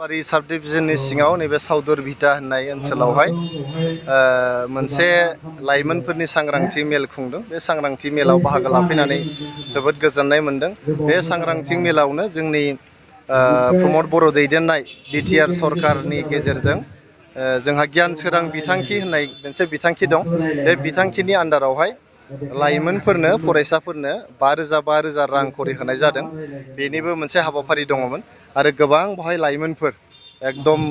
आमबारि साब डिभिजननि सिङाव नैबे साउदुर भिटा होननाय ओनसोलावहाय मोनसे लाइमोनफोरनि सांग्रांथि मेल खुंदों। बे सांग्रांथि मेलाव बाहागो लाफैनानै जोबोद गोजोननाय मोनदों। बे सांग्रांथि मेलावनो जोंनि प्रमद बर' दैदेननाय बिटिआर सरकारनि गेजेरजों जोंहा गियान सोरां बिथांखि होननाय मोनसे बिथांखि दं। बे बिथांखिनि आन्दारावहाय लाइमोनफोरनो फरायसाफोरनो 5,000 रां खरि होनाय जादों। बेनिबो मोनसे हाबाफारि दङमोन आरो गोबां बेवहाय लाइमोनफोर एकदम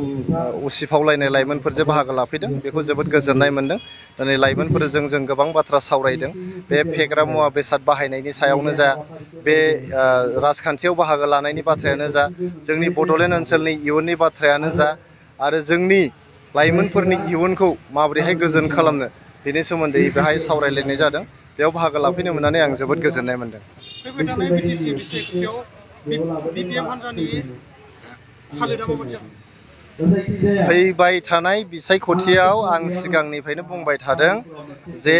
उसिफावलायनाय लाइमोनफोरजों बाहागो लाफैदों। बेखौ जोबोद गोजोननाय मोनदों। दिनै लाइमोनफोरजों जों गोबां बाथ्रा सावरायदों। बे फेग्रा मुवा बेसाद बाहायनायनि सायावनो जा, बे राजखान्थियाव बाहागो लानायनि बाथ्रायानो जा, जोंनि बड'लेण्ड ओनसोलनि इयुननि बाथ्रायानो जा, आरो जोंनि लाइमोनफोरनि इयुनखौ माबोरैहाय गोजोन खालामनो बेनि सोमोन्दै बेहाय सावरायलायनाय जादों। बेयाव बाहागो लाफैनो मोननानै आं जोबोद गोजोननाय मोनदों। फैबाय थानाय बिटिसि बिसायख'थियाव बिपिएफ हान्जानि हालोदा माबायदि जागोन? फैबाय थानाय बिसायख'थियाव आं सिगांनिफ्रायनो बुंबाय थादों जे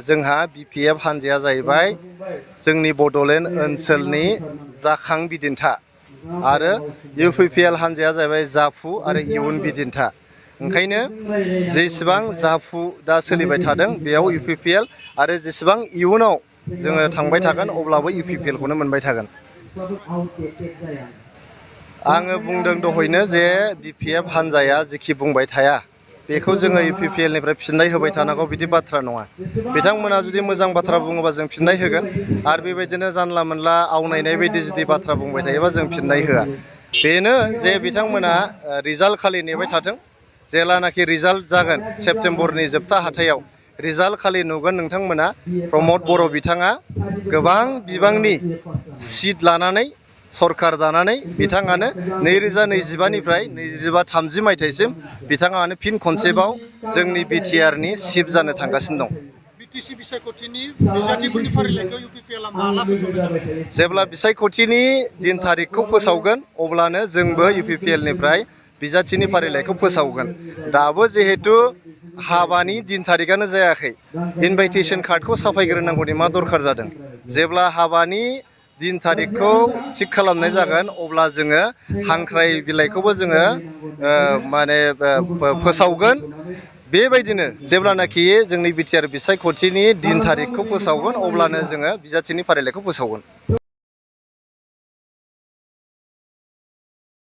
जोंहा बिपिएफ हान्जाया जाहैबाय जोंनि बड'लेण्ड ओनसोलनि जाखां बिदिन्था आरो इउपिपिएल हान्जाया जाहैबाय जाफु आरो इयुन बिदिन्था। ओंखायनो जेसेबां जाफु दा सोलिबाय थादों बेयाव इउपिपिएल आरो जेसेबां इयुनाव जोङो थांबाय थागोन अब्लाबो इउपिपिएलखौनो मोनबाय थागोन। आङो बुंदों दहायनो जे बिपिएफ हान्जाया जेखि बुंबाय थाया बेखौ जोङो इउपिपिएलनिफ्राय फिननाय होबाय थानांगौ बिदि बाथ्रा नङा। बिथांमोना जुदि मोजां बाथ्रा बुङोबा जों फिननाय होगोन आरो बेबायदिनो जानला मोनला आवनायनाय बायदि जुदि बाथ्रा बुंबाय थायोबा जों फिननाय होआ। बेनो जे बिथांमोना रिजाल्ट खालि नेबाय थाथों। जेलानाखि रिजाल्ट जागोन सेप्तेम्बरनि जोबथा हाथायाव रिजाल्ट खालि नुगोन नोंथांमोना प्रमद बर' बिथाङा गोबां बिबांनि सिट लानानै सरकार दानानै बिथाङानो 2025निफ्राय 2030 मायथाइसिम बिथाङानो फिन खनसेबाव जोंनि बिटिआरनि चिफ जानो थांगासिनो दं। बिटिसि बिसायख'थिनि बिजाथिफोरनि फारिलाइखौ इउपिपिएलआ माला फोसावनाय जागोन? जेब्ला बिसायख'थिनि दिन थारिखखौ फोसावगोन अब्लानो जोंबो इउपिपिएलनिफ्राय बिजाथिनि फारिलाइखौ फोसावगोन। दाबो जिहेतु हाबानि दिन थारिखआनो जायाखै, इनभाइटेसन कार्डखौ साफायग्रोनांगौनि मा दरखार जादों? जेब्ला हाबानि दिन थारिखखौ थिग खालामनाय जागोन अब्ला जोङो हांख्राय बिलाइखौबो जोङो फोसावगोन। बेबायदिनो जेब्लानाखि जोंनि बिटिआर बिसायख'थिनि दिन थारिखखौ फोसावगोन अब्लानो जोङो बिजाथिनि फारिलाइखौ फोसावगोन।